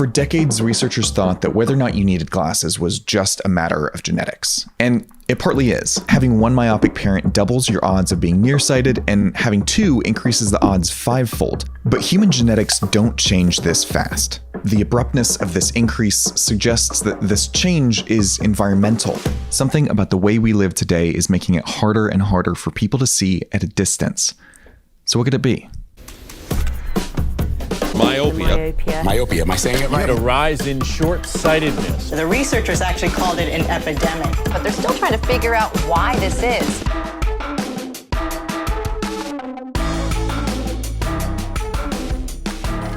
For decades, researchers thought that whether or not you needed glasses was just a matter of genetics. And it partly is. Having one myopic parent doubles your odds of being nearsighted, and having two increases the odds fivefold. But human genetics don't change this fast. The abruptness of this increase suggests that this change is environmental. Something about the way we live today is making it harder and harder for people to see at a distance. So what could it be? Myopia, am I saying it right? The rise in short-sightedness. The researchers actually called it an epidemic. But they're still trying to figure out why this is.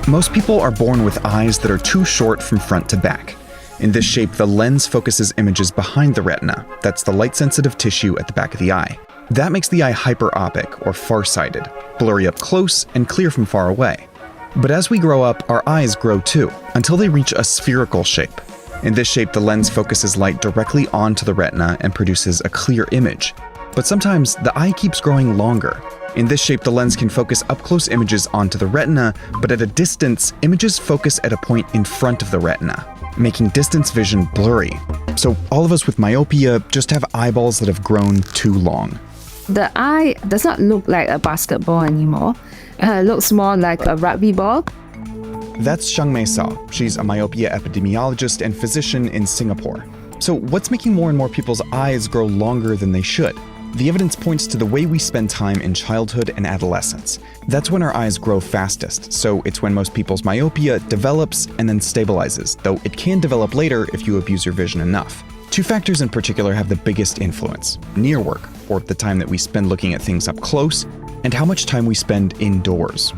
Most people are born with eyes that are too short from front to back. In this shape, the lens focuses images behind the retina. That's the light-sensitive tissue at the back of the eye. That makes the eye hyperopic, or farsighted, blurry up close and clear from far away. But as we grow up, our eyes grow too, until they reach a spherical shape. In this shape, the lens focuses light directly onto the retina and produces a clear image. But sometimes, the eye keeps growing longer. In this shape, the lens can focus up-close images onto the retina, but at a distance, images focus at a point in front of the retina, making distance vision blurry. So all of us with myopia just have eyeballs that have grown too long. The eye does not look like a basketball anymore. It looks more like a rugby ball. That's Xiangmei Cao. She's a myopia epidemiologist and physician in Singapore. So what's making more and more people's eyes grow longer than they should? The evidence points to the way we spend time in childhood and adolescence. That's when our eyes grow fastest, so it's when most people's myopia develops and then stabilizes, though it can develop later if you abuse your vision enough. Two factors in particular have the biggest influence: near work, or the time that we spend looking at things up close, and how much time we spend indoors.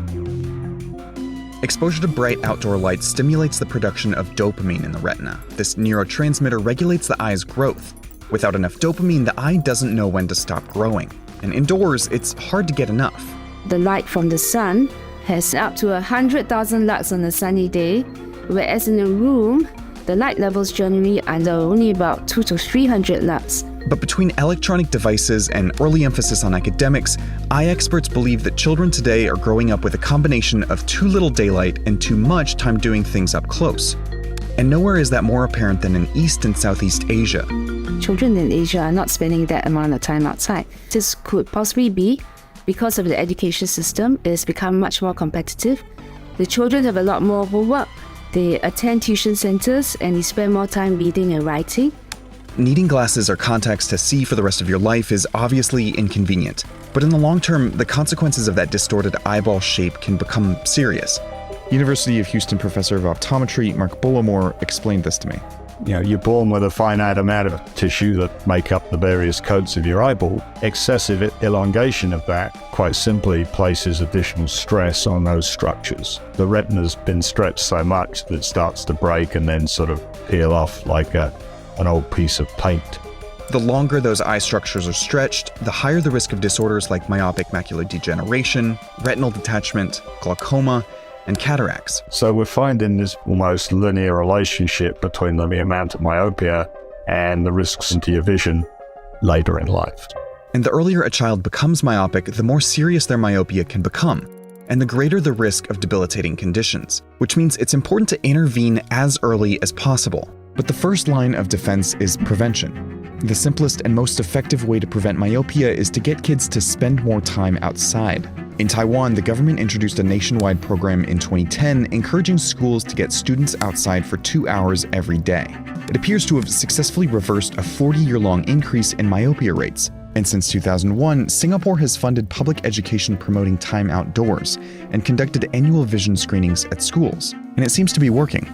Exposure to bright outdoor light stimulates the production of dopamine in the retina. This neurotransmitter regulates the eye's growth. Without enough dopamine, the eye doesn't know when to stop growing. And indoors, it's hard to get enough. The light from the sun has up to 100,000 lux on a sunny day, whereas in a room, the light levels generally are only about 200 to 300 lux. But between electronic devices and early emphasis on academics, eye experts believe that children today are growing up with a combination of too little daylight and too much time doing things up close. And nowhere is that more apparent than in East and Southeast Asia. Children in Asia are not spending that amount of time outside. This could possibly be because of the education system. It has become much more competitive. The children have a lot more homework. They attend tuition centers and they spend more time reading and writing. Needing glasses or contacts to see for the rest of your life is obviously inconvenient. But in the long term, the consequences of that distorted eyeball shape can become serious. University of Houston professor of optometry Mark Bullimore explained this to me. You're born with a finite amount of tissue that make up the various coats of your eyeball. Excessive elongation of that, quite simply, places additional stress on those structures. The retina's been stretched so much that it starts to break and then sort of peel off like an old piece of paint. The longer those eye structures are stretched, the higher the risk of disorders like myopic macular degeneration, retinal detachment, glaucoma, and cataracts. So we're finding this almost linear relationship between the amount of myopia and the risks into your vision later in life. And the earlier a child becomes myopic, the more serious their myopia can become, and the greater the risk of debilitating conditions, which means it's important to intervene as early as possible. But the first line of defense is prevention. The simplest and most effective way to prevent myopia is to get kids to spend more time outside. In Taiwan, the government introduced a nationwide program in 2010 encouraging schools to get students outside for 2 hours every day. It appears to have successfully reversed a 40-year-long increase in myopia rates. And since 2001, Singapore has funded public education promoting time outdoors and conducted annual vision screenings at schools. And it seems to be working.